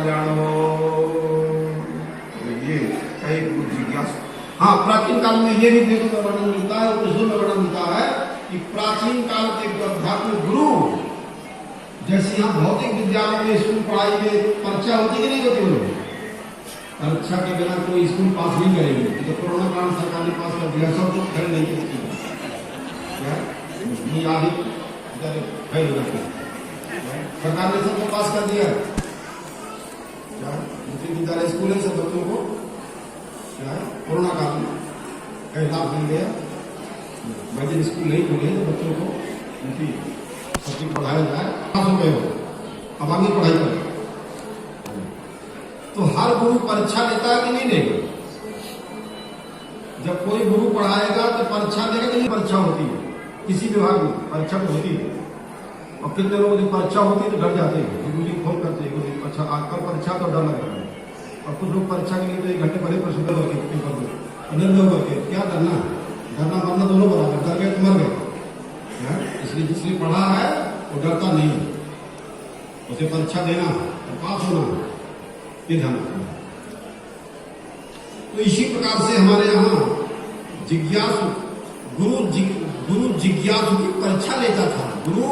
कल्याणो। ये है गुरु जिज्ञासु। हाँ, प्राचीन काल में ये भी वेदों में वर्णन मिलता है, उपनिषदों में वर्णन मिलता है कि प्राचीन काल के आध्यात्मिक गुरु, जैसे यहाँ भौतिक विद्यालय में स्कूल पढ़ाई में परीक्षा होती कि नहीं होती, बोलो परीक्षा के बिना कोई स्कूल पास नहीं करेंगे। तो कोरोना काल सरकार ने पास कर दिया, सब लोग खड़े नहीं करती आदि सरकार ने सबको पास कर दिया। विद्यालय स्कूल है, सब बच्चों को कोरोना काल में कई लाभ मिल गया। भाई जब स्कूल नहीं खुले तो बच्चों को उनकी सब्जेक्ट पढ़ाया जाए, पास हो गए हो, अब आगे पढ़ाई करें। तो हर गुरु परीक्षा लेता है कि नहीं लेगा? जब कोई गुरु पढ़ाएगा तो परीक्षा लेगा कि नहीं? परीक्षा होती है किसी विभाग में, परीक्षा तो होती है। और कितने लोग जब परीक्षा होती है तो डर जाते हैं, गुरु जी फोन करते हैं, अच्छा आजकल परीक्षा तो डर लग रहा है। और कुछ लोग परीक्षा के लिए तो 1 घंटे पहले प्रश्न करके पेपर में निर्णय करके क्या डरना, डरना मरना दोनों बराबर, डर गए तो मर गए। इसलिए जिसने पढ़ा है वो डरता नहीं, उसे परीक्षा देना और पास होना ये ध्यान रखना। तो इसी प्रकार से हमारे यहाँ जिज्ञासु गुरु जिज्ञासु की परीक्षा लेता था। गुरु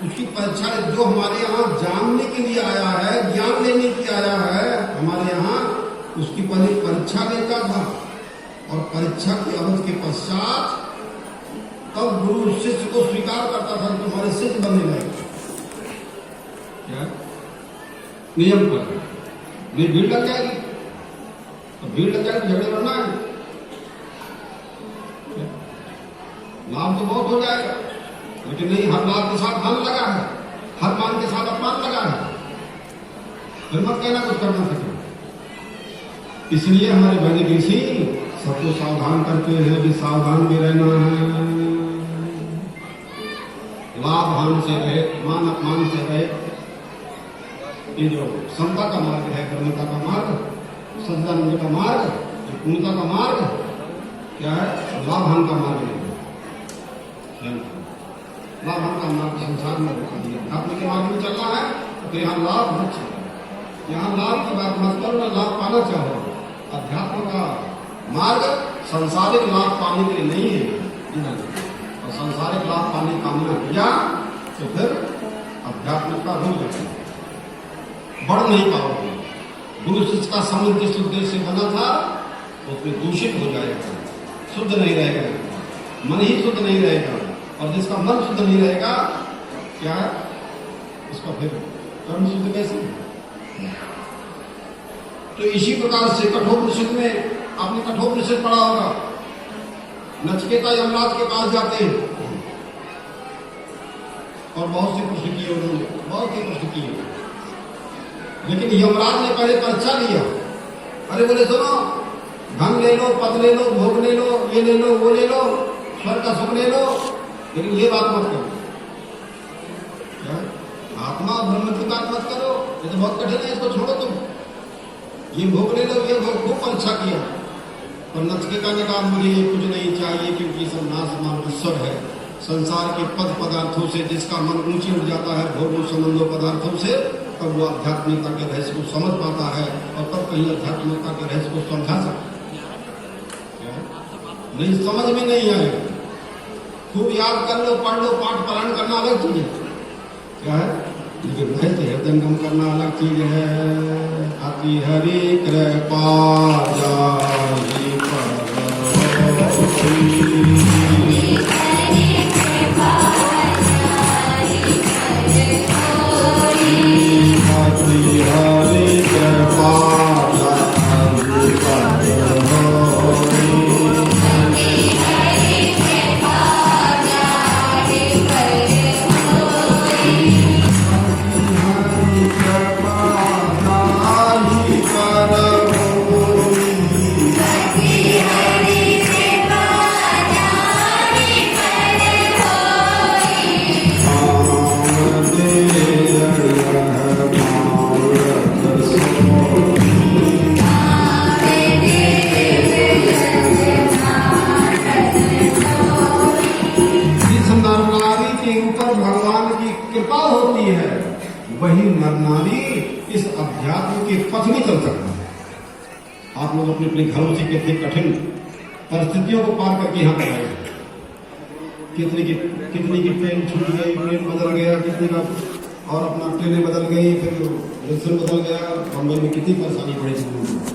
उसकी परीक्षा, जो हमारे यहाँ जानने के लिए आया है, ज्ञान लेने के लिए आया है, हमारे यहाँ उसकी पहले परीक्षा लेता था। और परीक्षा की अवधि के पश्चात तब गुरु शिष्य को स्वीकार करता था, तुम्हारे शिष्य बनने लगे। क्या नियम पर भीड़ लग जाएगी, तो भीड़ लग जाएगी, झगड़े बनना है, लाभ तो बहुत हो जाएगा, लेकिन नहीं, हर लाभ के साथ मान लगा है, हर मान के साथ अपमान लगा है, फिर मत कहना कुछ करना सके। इसलिए हमारे वैदिक ऋषि सबको सावधान करते हैं कि सावधान भी रहना है, लाभ हान से रहे, मान अपमान से रहे। ये जो समता का मार्ग है, कर्मता का मार्ग, सज्जनानंद का मार्ग, पूर्णता का मार्ग क्या है? लाभ हान का मार्ग नहीं, लाभ हान का मार्ग संसार में रोका दिया। अध्यात्म के मार्ग में चलना है तो यहाँ लाभ मत चाहिए, यहाँ लाभ की बात मत करो, ना लाभ पाना चाहो। अध्यात्म का मार्ग संसारिक लाभ पाने के लिए नहीं है, और संसारिक लाभ पाने का कामना किया तो फिर अध्यात्म का रूप है, बढ़ नहीं पाओगे। गुरु शिष्य का संबंध किस उद्देश्य से बना था, उसमें दूषित हो जाएगा, शुद्ध नहीं रहेगा, मन ही शुद्ध नहीं रहेगा। और जिसका मन शुद्ध नहीं रहेगा क्या है, उसका फिर कर्म शुद्ध कैसे? तो इसी प्रकार से कठोपनिषद में आपने कठोपनिषद पढ़ा होगा, नचिकेता यमराज के पास जाते हैं और बहुत से प्रश्न किए उन्होंने, बहुत से प्रश्न किए, लेकिन यमराज ने पहले परीक्षा लिया। अरे बोले सुनो, धन ले लो, पद ले लो, भोग ले लो, ये ले लो, वो ले लो, स्वर्ग का सुख ले लो, लेकिन ये बात मत करो, आत्मा ब्रह्म की बात मत करो, ये तो बहुत कठिन है, इसको छोड़ो तुम, ये भोग ले लो, ये भोग। खूब परीक्षा किया, पर नचिकेता ने कहा मुझे ये कुछ नहीं चाहिए, क्योंकि सब नाशमान ईश्वर है। संसार के पद पदार्थों से जिसका मन ऊंचे उठ जाता है, भोगों संबंधों पदार्थों से, तब वो आध्यात्मिकता के रहस्य को समझ पाता है, और तब कहीं आध्यात्मिकता के रहस्य को समझा सकता है। नहीं समझ में नहीं आएगा, खूब याद कर लो, पढ़ लो, पाठ पारायण करना अलग चीज है, क्या है, लेकिन रहते हृदयंगम करना अलग चीज है। अति हरि कृपा जाहि अध्यात्म के पथ में चल सकता है। आप लोग अपने अपने घरों से कितनी कठिन परिस्थितियों को पार करके यहाँ पर आए, कितनी की ट्रेन छूट गई, ट्रेन बदल गया, कितनी का और अपना ट्रेनें बदल गई, फिर रेशन बदल गया। बम्बई में कितनी परेशानी पड़ी थी लोगों को,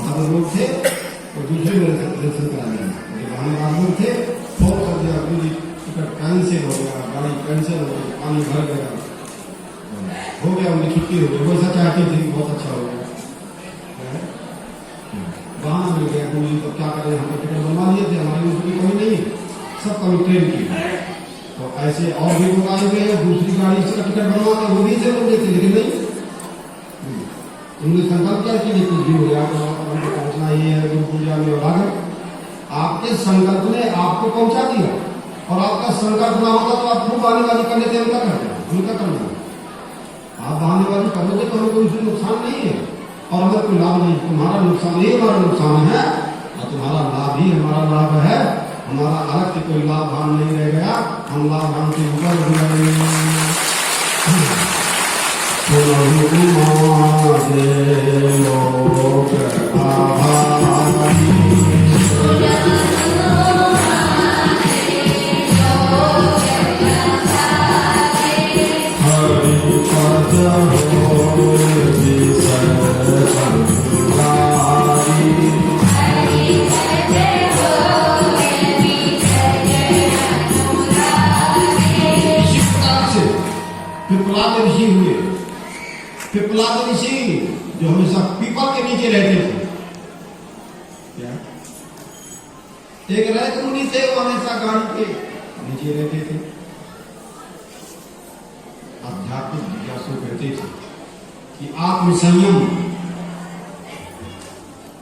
बाहर लोग थे और दूसरे में रेशन करा दिया, बाहर लोग थे फोन कर दिया, पूरी टिकट कैंसिल हो गया, गाड़ी कैंसिल हो गई, पानी भर गया, हो गया, उनकी छुट्टी हो गई। वैसा चाहती थी, बहुत अच्छा हो गया, वहां मिल गया गुरु जी। तो क्या करें, हम टिकट बनवा लिए थे, हमारी उसकी कोई नहीं, सब कभी ट्रेन की। तो ऐसे और भी लोग आए हुए हैं, दूसरी गाड़ी से टिकट बनवा के वो भी से लोग देते, लेकिन नहीं, उन्होंने संकल्प किया कि ये कुछ भी हो गया तो हमको पहुंचना ही है गुरु पूजा में। और आपके संकल्प ने आपको पहुंचा दिया, और आपका संकल्प ना होता तो आप खूब बहानेबाजी कर लेते, उनका करते, उनका करना। आप बहानेबाजी करोगे तो हमें कोई नुकसान नहीं है, और हमें कोई लाभ नहीं, तुम्हारा नुकसान ही हमारा नुकसान है, और तुम्हारा लाभ ही हमारा लाभ है। हमारा अलग से कोई लाभ भान नहीं रह गया, हम लाभ भान के ऊपर हो गए। पिपलाद ऋषि हुए, पिपलाद ऋषि जो हमेशा पीपल के नीचे रहते थे। क्या एक रैत मुनि थे, वो हमेशा गाड़ी के नीचे रहते थे। आध्यात्मिक जिज्ञासु कहते थे कि आत्म संयम,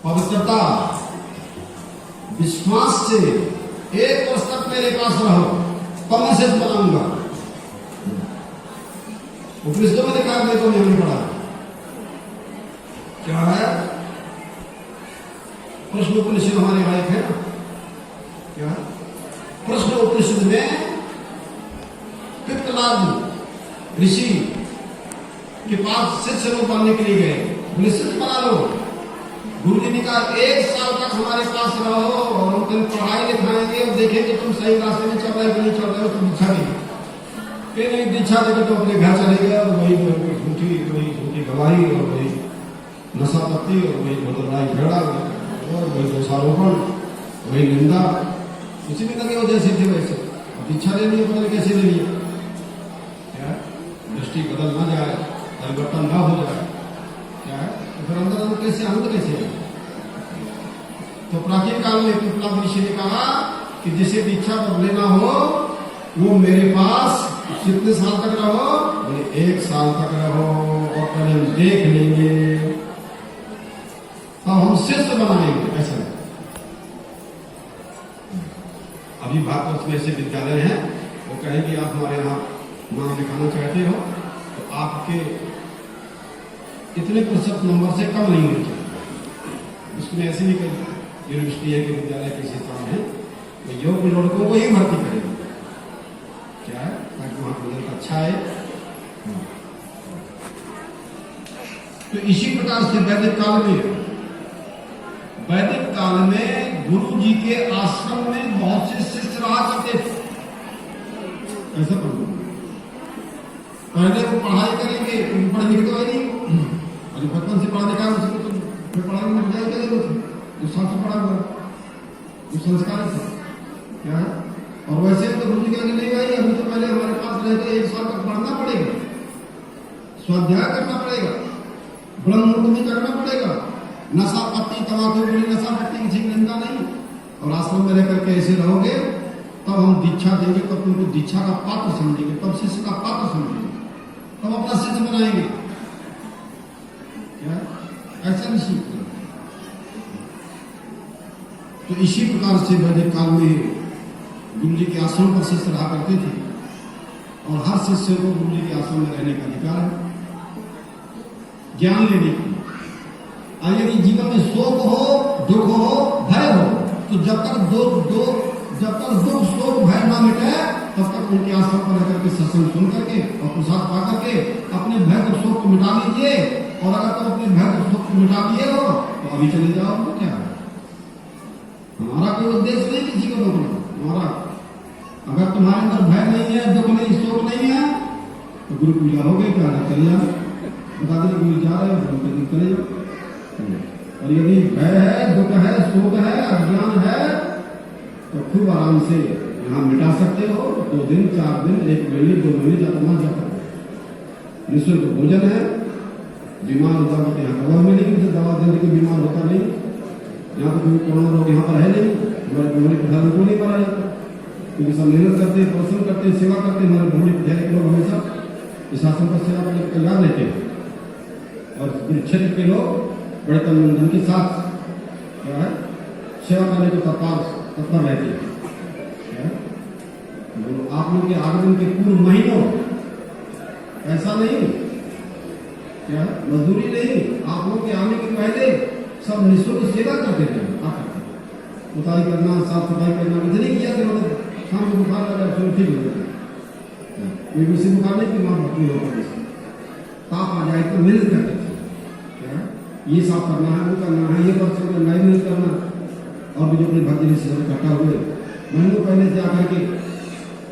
पवित्रता, विश्वास से 1 वर्ष तक मेरे पास रहो, तब मैं सिद्ध बनाऊंगा। उपनिषदों में लिखा है, तो हमने पढ़ा क्या है, प्रश्न उपनिषद हमारे यहाँ एक है ना, क्या प्रश्न उपनिषद में पिपलाद ऋषि के पास शिष्य लोग बनने के लिए गए, निश्चित बना लो। गुरु जी ने कहा 1 साल तक हमारे पास रहो और हम तुम पढ़ाई लिखाएंगे और देखेंगे तुम सही रास्ते में चल रहे हो नहीं चल रहे हो, तुम दीक्षा देंगे। नहीं दीक्षा देकर तो अपने घर चले गए, और वही झूठी गवाही, और वही नशा पत्ती, और वही लड़ाई झगड़ा, और वही दोषारोपण, वही निंदा, उसी में लगे हो जैसे थे वैसे। दीक्षा लेनी है, पता नहीं कैसे लेनी है, क्या दृष्टि बदल ना जाए, परिवर्तन ना हो जाए, क्या है तो फिर अंदर कैसे आनंद कैसे है। तो प्राचीन काल में पिपलाद ऋषि ने कहा कि जिसे दीक्षा लेना हो वो मेरे पास कितने साल तक रहो, बोले 1 साल तक रहो, और पहले हम देख लेंगे, तब हम शिष्य बनाएंगे। ऐसा अभी भारत में ऐसे विद्यालय हैं, वो कहेंगे आप हमारे यहाँ नाम लिखाना चाहते हो तो आपके इतने % नंबर से कम नहीं होने चाहिए। उसमें ऐसे भी कई यूनिवर्सिटी है कि विद्यालय के स्थान है, तो योग्य लड़कों को ही भर्ती करेंगे, क्या है, ताकि वहां रिजल्ट अच्छा है। तो इसी प्रकार से वैदिक काल में गुरु जी के आश्रम में बहुत से शिष्य रहा करते थे। ऐसा पहले वो पढ़ाई करेंगे, पढ़े लिखे तो है नहीं, और बचपन से पढ़ा लिखा उसको तो फिर पढ़ाई में लग जाएगा जरूरत है, उस साल से पढ़ा हुआ, उस संस्कार से, क्या है। और वैसे तो गुरु जी कहने नहीं भाई, अभी तो पहले हमारे पास रहते 1 साल तक पढ़ना पड़ेगा, स्वाध्याय करना पड़ेगा, ब्रह्म मुहूर्त में करना पड़ेगा, नशा पत्ती तमाकू बुरी नशा पत्ती किसी की निंदा नहीं, और आश्रम में रहकर के ऐसे रहोगे तब हम दीक्षा देंगे, तब तुमको दीक्षा का पात्र समझेंगे, तब शिष्य का पात्र समझेंगे, तब अपना शिष्य बनाएंगे। क्या ऐसा नहीं सीखते। तो इसी प्रकार से वैदिक काल में गुरु जी के आश्रम पर शिष्य रहा करते थे, और हर शिष्य को गुरु जी के आश्रम में रहने का अधिकार है, ज्ञान लेने की। और यदि जीवन में शोक हो, दुख हो, भय हो, तो जब तक दुख, शोक, भय न मिटे तब तक उनके आश्रम पर रह करके सत्संग सुन करके और प्रसाद पा करके अपने भय और शोक को मिटा लीजिए। और अगर तुम अपने भय और शोक को मिटा दिए हो तो अभी चले जाओ, तो क्या है? हमारा कोई उद्देश्य नहीं किसी को रोकना। हमारा अगर तुम्हारे अंदर भय नहीं है, दुख नहीं, शोक नहीं है, तो गुरु पूजा हो गई, क्या चले जाओ, बता दें गुरु जा रहे हो, चले जाओ। और यदि भय है, दुख है, शोक है, अज्ञान है, तो खूब आराम से यहाँ मिटा सकते हो। 2 दिन, 4 दिन, 1 महीने, 2 महीने जातना जाता है। निःशुल्क भोजन है, बीमार होता है यहाँ दवा मिलेगी, तो दवा देने के बीमार होता नहीं। यहाँ पर कोरोना रोग यहाँ पर है नहीं, हमारे प्रधान को नहीं पड़ा जाता, क्योंकि सब मेहनत करते हैं, परिश्रम करते हैं, सेवा करते हैं। हमारे भौगोलिक विद्यालय के लोग हमेशा इस आश्रम पर सेवा करने को तैयार रहते हैं। और क्षेत्र के लोग बड़े तन के साथ क्या है सेवा करने को तत्पर रहते हैं। आप लोग के आगमन के पूर्व महीनों ऐसा नहीं, क्या मजदूरी नहीं, आप लोग के आने के पहले सब निःशुल्क सेवा करते थे। उताई करना, साफ सफाई करना, इतनी किया कि मतलब शाम को बुखार लगा चलो ठीक हो जाता। बेबी बुखार नहीं कि माँ भर्ती हो गई, ताप आ जाए तो मेहनत करते थे। क्या ये साफ करना है, वो करना है, ये वर्ष करना है, मेहनत करना। और भी जो अपने भक्ति से इकट्ठा हुए महीनों पहले से आकर के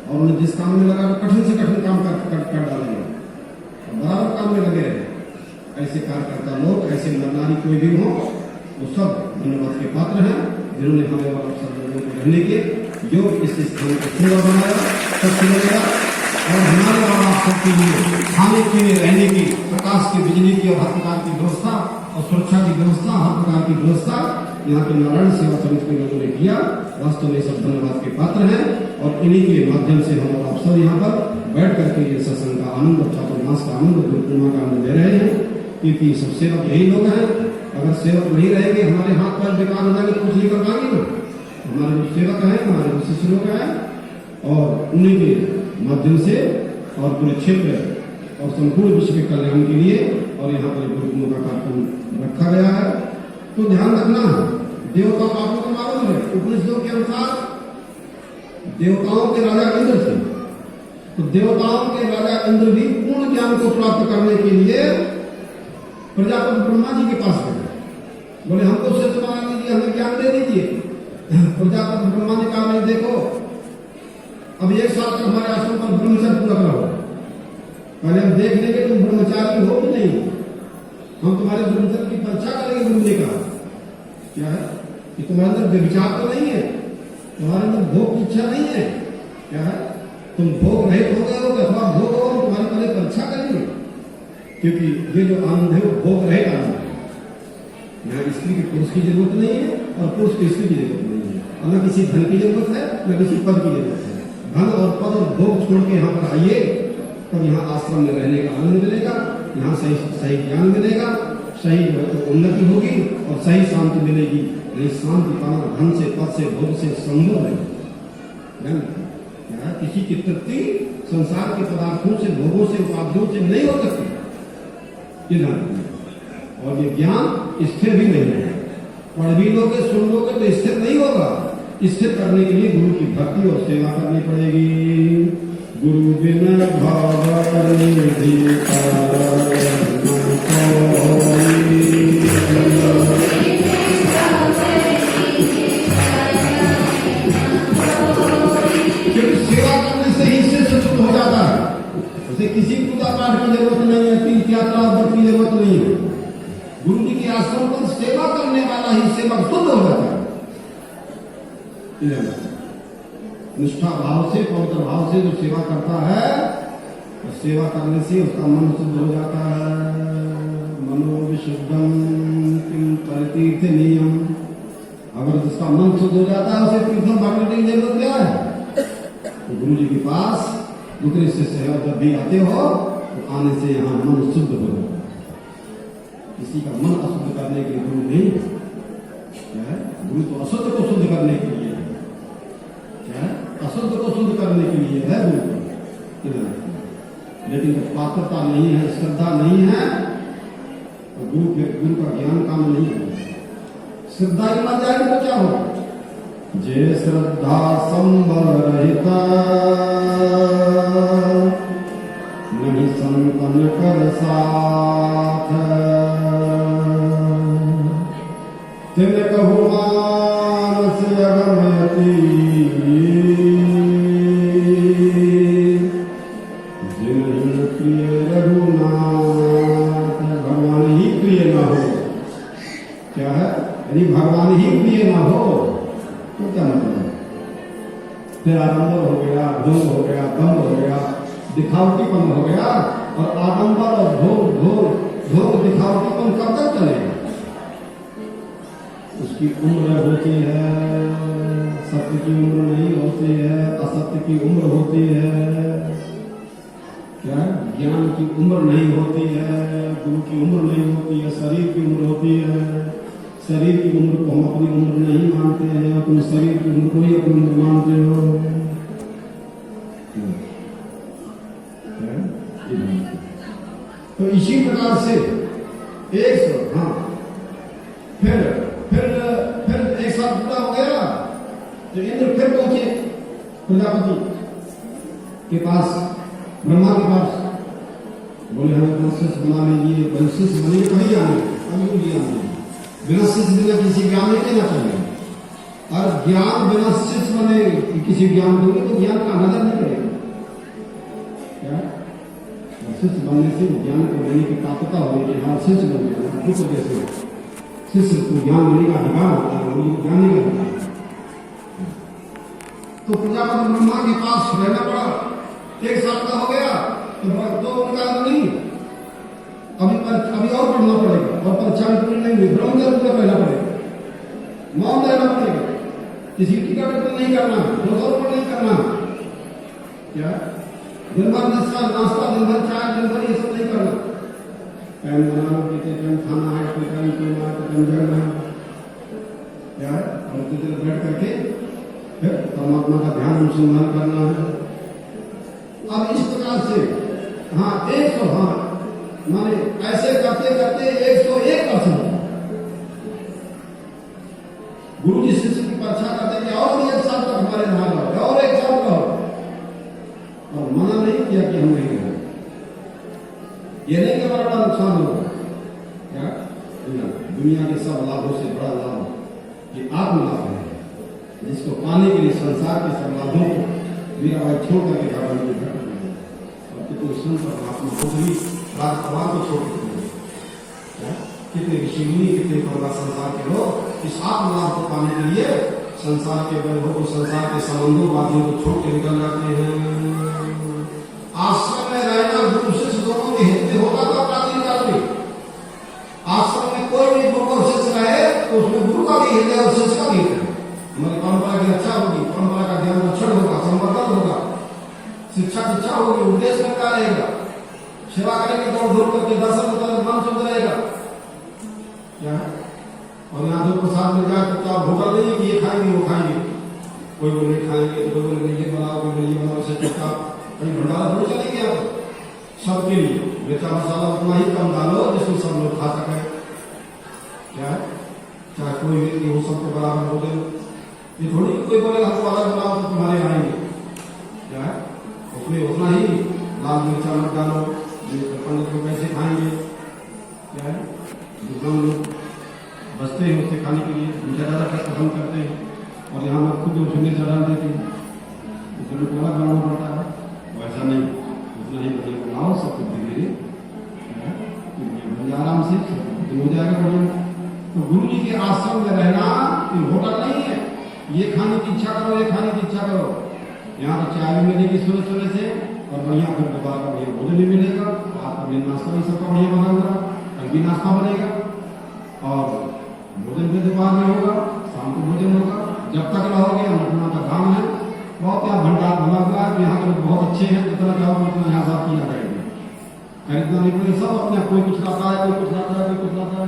और उन्हें जिस काम में लगा तो कठिन से कठिन काम कर डालेंगे, बराबर काम में लगे रहे। ऐसे कार्यकर्ता लोग, ऐसे नरनारी कोई भी हो, वो सब धन्यवाद के पात्र हैं, जिन्होंने हमें और सब लोगों को रहने के योग इस स्थान को सुंदर बनाया, सब मिलेगा। और हमारे और आप सबके लिए खाने पीने, रहने की, प्रकाश की, बिजली की और हर प्रकार की व्यवस्था और सुरक्षा की व्यवस्था, हर प्रकार की व्यवस्था यहाँ के नारायण सेवा समिति के लोगों ने किया। वास्तव में सब धन्यवाद के पात्र हैं। और इन्हीं के माध्यम से हम आप सब यहाँ पर बैठ करके ये सत्संग का आनंद और चातुर्मास का आनंद, गुरु पूर्णिमा का आनंद ले रहे हैं। क्योंकि सब सेवक यही लोग हैं। अगर सेवक नहीं रहेंगे, हमारे हाथ पैर बेकार हो जाएंगे, कुछ नहीं कर पाएंगे ना। हमारे जो सेवक हैं, हमारे जो शिष्य लोग हैं, और उन्हीं के माध्यम से और पूरे क्षेत्र और संपूर्ण विश्व के कल्याण के लिए और यहाँ पर गुरु पूर्णिमा का कार्यक्रम रखा गया है। तो ध्यान रखना है, देवता आप लोग को मालूम है, उपनिषदों के अनुसार देवताओं के राजा इंद्र थे। तो देवताओं के राजा इंद्र भी पूर्ण ज्ञान को प्राप्त करने के लिए प्रजापति ब्रह्मा जी के पास गए, बोले हमको श्रेष्ठ बना लीजिए, हमें ज्ञान दे दीजिए। प्रजापति ब्रह्मा ने कहा नहीं, देखो अब 1 साल तक हमारे आश्रम पर ब्रह्मचर्य पूरा करो, पहले हम देख लेंगे तुम ब्रह्मचारी हो कि नहीं, हम तुम्हारे ब्रह्मचर्य की परीक्षा करेंगे। गुरु ने कहा क्या है कि तुम्हारे अंदर व्यभिचार तो नहीं है, तुम्हारे अंदर भोग की इच्छा नहीं है, क्या है तुम भोग रहित हो गए हो, अथवा भोग हो, तुम्हारी पहले परीक्षा करेंगे। क्योंकि ये जो आनंद है वो भोग रहित आनंद है। यहाँ स्त्री के पुरुष की जरूरत नहीं है और पुरुष की स्त्री की जरूरत नहीं है, और न किसी धन की जरूरत है, न किसी पद की जरूरत है। धन और पद और भोग छोड़ के यहाँ पर आइए, तब यहाँ आश्रम में रहने का आनंद मिलेगा, यहाँ सही ज्ञान मिलेगा, सही उन्नति होगी और सही शांति मिलेगी। नहीं शांति पाना धन से, पद से, भोग से संभव नहीं। किसी की तृप्ति संसार के पदार्थों से, भोगों से, उपाधियों से नहीं हो सकती। और ये ज्ञान स्थिर भी नहीं है, पढ़ भी लोगे, सुन लोगे तो स्थिर नहीं होगा। स्थिर करने के लिए गुरु की भक्ति और सेवा करनी पड़ेगी। गुरु बिना भाव निधि सेवा करने से ही शिष्य शुद्ध हो जाता है। उसे किसी पूजा पाठ की जरूरत नहीं है, तीर्थ यात्रा व्रत की जरूरत नहीं है। गुरु जी के आश्रम पर सेवा करने वाला ही सेवक शुद्ध हो जाता है। निष्ठा भाव से, पवित्र भाव से जो सेवा करता है, तो सेवा करने से उसका मन शुद्ध हो जाता है। मनो विशुद्धम किम परितीर्थ नियम। अगर जिसका मन शुद्ध हो जाता है, उसे तीर्थम भागने की जरूरत क्या है? तो गुरु जी के पास दूसरे शिष्य जब भी आते हो तो आने से यहाँ मन शुद्ध हो जाता है। किसी का मन अशुद्ध करने के लिए गुरु नहीं है। गुरु तो अशुद्ध को शुद्ध करने के लिए है, क्या है? अशुद्ध को शुद्ध करने के लिए है गुरु। लेकिन जब पात्रता नहीं है, श्रद्धा नहीं है, तो गुरु का ज्ञान काम नहीं है। श्रद्धा ही मर जाएगी तो क्या होगा? जे श्रद्धा संबल रहिता नहीं संतन कर साथ तिन कहु मानस अगमयति जिन प्रिय रघुनाथ। भगवान ही प्रिय ना हो, क्या है? यदि भगवान ही प्रिय ना हो तो क्या मतलब? फिर आडंबर हो गया, ढोंग हो गया, दम्भ हो गया, दिखावटीपन हो गया। और आडंबर और ढोंग दिखावटीपन कब तक चलेगा? उसकी उम्र होती है, सत्य की उम्र नहीं होती है, असत्य की उम्र होती है। क्या? ज्ञान की उम्र नहीं होती है, गुरु की उम्र नहीं होती है, शरीर की उम्र होती है। शरीर की उम्र को हम अपनी उम्र नहीं मानते हैं, तुम शरीर की उम्र को ही अपनी उम्र मानते हो। तो इसी प्रकार से एक फिर एक साथ पूरा हो गया तो इंद्र फिर पहुंचे प्रजापति के पास, ब्रह्मा के पास। बोले हमें वंशिष्ठ बना लीजिए। वंशिष्ठ बने कहीं आने बिना शिष्य बिना किसी ज्ञान नहीं देना चाहिए। और ज्ञान बिना शिष्य बने किसी ज्ञान दोगे तो ज्ञान का नजर नहीं करेगा। क्या? शिष्य बनने से ज्ञान को लेने की पात्रता होगी कि हाँ शिष्य बन गया। जैसे शिष्य को ज्ञान लेने का अधिकार होता है, उनको ज्ञान नहीं करता। तो प्रजापति ब्रह्मा के पास रहना पड़ा। एक साल का हो गया तो उनका नहीं, अभी और पढ़ना पड़ेगा और परीक्षा भी पूरी नहीं हुई, ब्रह्मचर्य पूरा रहना पड़ेगा, मौन रहना पड़ेगा, किसी टिकट नहीं करना, दोषारोपण नहीं करना। क्या? दिन भर नाश्ता, दिन भर चाय, दिन भर ये सब नहीं करना। टाइम बनाना, कितने टाइम खाना है, कितने टाइम सोना है, कितने टाइम जगना है। क्या है? और कितने बैठ करके फिर परमात्मा का ध्यान अनुसंधान करना है। अब इस प्रकार से हाँ 100 माने ऐसे करते करते 101%। गुरु जी शिष्य की परीक्षा करते कि और 1 साल तक हमारे यहाँ रहो, और 1 साल रहो, और मना नहीं किया कि हम नहीं रहेंगे। ये नहीं कि हमारा बड़ा नुकसान होगा। क्या? दुनिया के सब लाभों से बड़ा लाभ ये आत्मलाभ है, जिसको पाने के लिए संसार के सब लाभों को मेरा भाई छोड़ करके भगवान की भेंट में और कितने संत महात्मा को भी राजकुमार को छोड़ देते हैं। कितने ऋषिमुनि, कितने परिवार संसार के लोग इस आत्मलाभ को पाने के लिए संसार के वैभव को, संसार के संबंधों वादियों को छोड़ के निकल जाते हैं। आश्रम में रहना गुरु शिष्य दोनों के हित में होगा तो प्राचीन काल में आश्रम में कोई भी गुरु और शिष्य रहे तो उसमें गुरु का भी हित है और शिष्य का भी हित है। हमारी परंपरा की रक्षा होगी, परंपरा का ज्ञान रक्षण होगा, संवर्धन होगा, शिक्षा होगी, उद्देश्य का रहेगा, सेवा करेंगे दौड़ दौड़ करके दर्शन मन शुद्ध रहेगा। क्या? और यहाँ जो प्रसाद मिल जाए तो आप भूखा नहीं कि ये खाएंगे वो खाएंगे, कोई बोले नहीं खाएंगे, तो कोई बोले ये बनाओ, कोई बोले ये बनाओ, से चुपचाप कहीं भंडारा थोड़ी चलेंगे आप सबके लिए। मिर्चा मसाला उतना ही कम डालो जिसमें सब लोग खा सके। क्या? चाहे कोई व्यक्ति हो, सबको बराबर भोजन। ये थोड़ी कोई बोले हमको अलग बनाओ तो तुम्हारे आएंगे। क्या है? उसमें उतना ही लाल मिर्चा मत डालो, पंडित लोग कैसे खाएंगे। क्या है? दुकान लोग बचते हैं उससे खाने के लिए, मीठा ज़्यादा पसंद करते हैं और यहाँ पर खुद उसमें मिर्चा डाल देते हैं, उसमें अलग बनाना पड़ता है। वैसा नहीं, उतना ही बढ़िया बनाओ, सब कुछ धीरे धीरे आराम से हो जाएगा बढ़िया। तो गुरु जी के आश्रम में रहना होटल नहीं है, ये खाने की इच्छा करो, ये खाने की इच्छा करो। यहाँ तो चाय भी मिलेगी सुबह सुबह से और बढ़िया फिर दोबारा का बढ़िया भोजन भी मिलेगा। आपका भी नाश्ता भी सबका बढ़िया बना होगा, कल भी नाश्ता बनेगा और भोजन भी दोपहर में होगा, शाम को भोजन होगा। जब तक रहोगे अपना का काम है। बहुत यहाँ भंडार भरा हुआ है, यहाँ के लोग बहुत अच्छे हैं, जितना चाहो उतना यहाँ साफ किया जाएगा। खरीदना नहीं पड़ेगा, सब अपने कोई कुछ लाता है, कोई कुछ लाता है, कोई कुछ लाता है,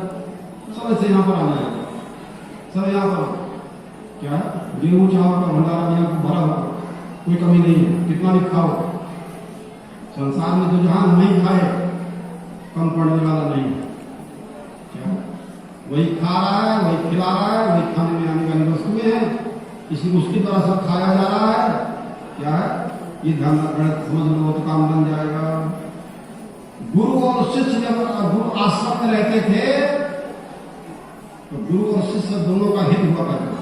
सब ऐसे यहाँ पर आना है, सब यहाँ पर। क्या? गेहूँ चावल का भंडारा यहाँ भरा हुआ, कोई कमी नहीं है, कितना भी खाओ। संसार में जो जहां नहीं खाए कम पड़ने वाला नहीं है। क्या? वही खा रहा है, वही खिला रहा है, वही खाने में आने वाली वस्तुएं हैं। किसी उसकी तरह सब खाया जा रहा है। क्या है ये धर्म गणित समझ लो तो काम बन जाएगा। गुरु और शिष्य जब गुरु आश्रम में रहते थे तो गुरु और शिष्य दोनों का हित हुआ करता था।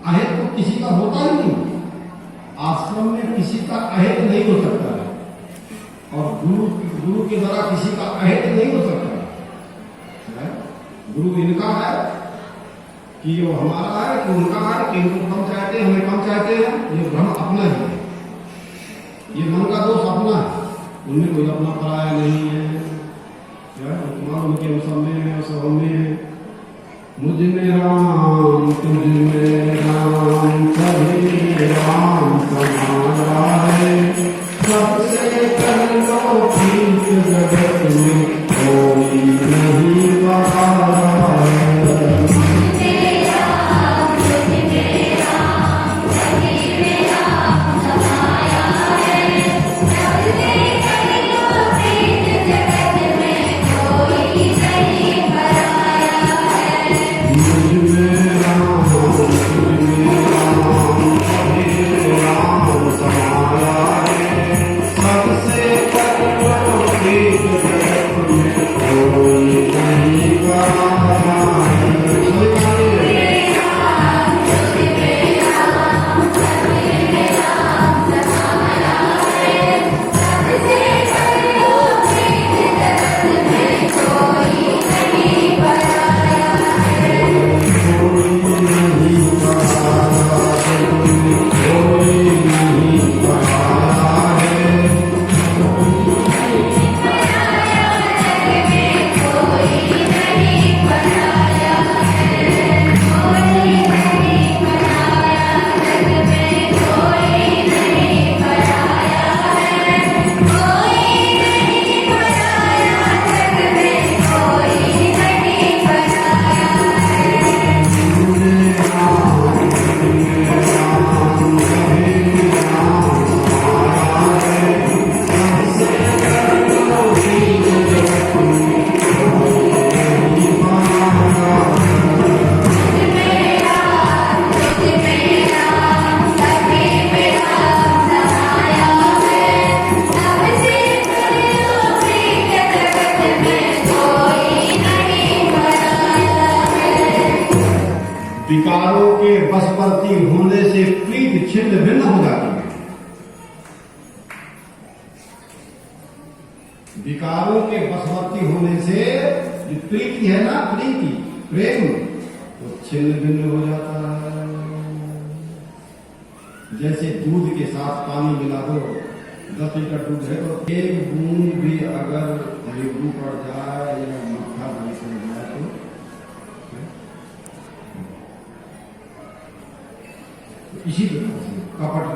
अहित तो किसी का होता ही नहीं, आश्रम में किसी का अहित नहीं हो सकता है और गुरु के द्वारा किसी का अहित नहीं हो सकता है। गुरु इनका है कि वो हमारा है कि उनका है कि इनको कम चाहते हैं हमें कम चाहते हैं, ये भ्रम अपना ही है, ये मन का दोष अपना है, उनमें कोई अपना पराया नहीं है। मालूम कि सब में सब में मुझ में राम तुझ में राम सभी राम समाया है। सबसे कर लो ठीक जगत में कोई नहीं बहारा है। विकारों के वशवर्ती होने से प्रीत छिन्न भिन्न हो जाती है। विकारों के वशवर्ती होने से जो प्रीति है ना, प्रीति प्रेम तो छिन्न भिन्न हो जाता है। जैसे दूध के साथ पानी मिला दो, 10 लीटर दूध है तो एक बूंद भी अगर नींबू पड़ जाए या मक्खा बन जाए तो इसी तरह से कपट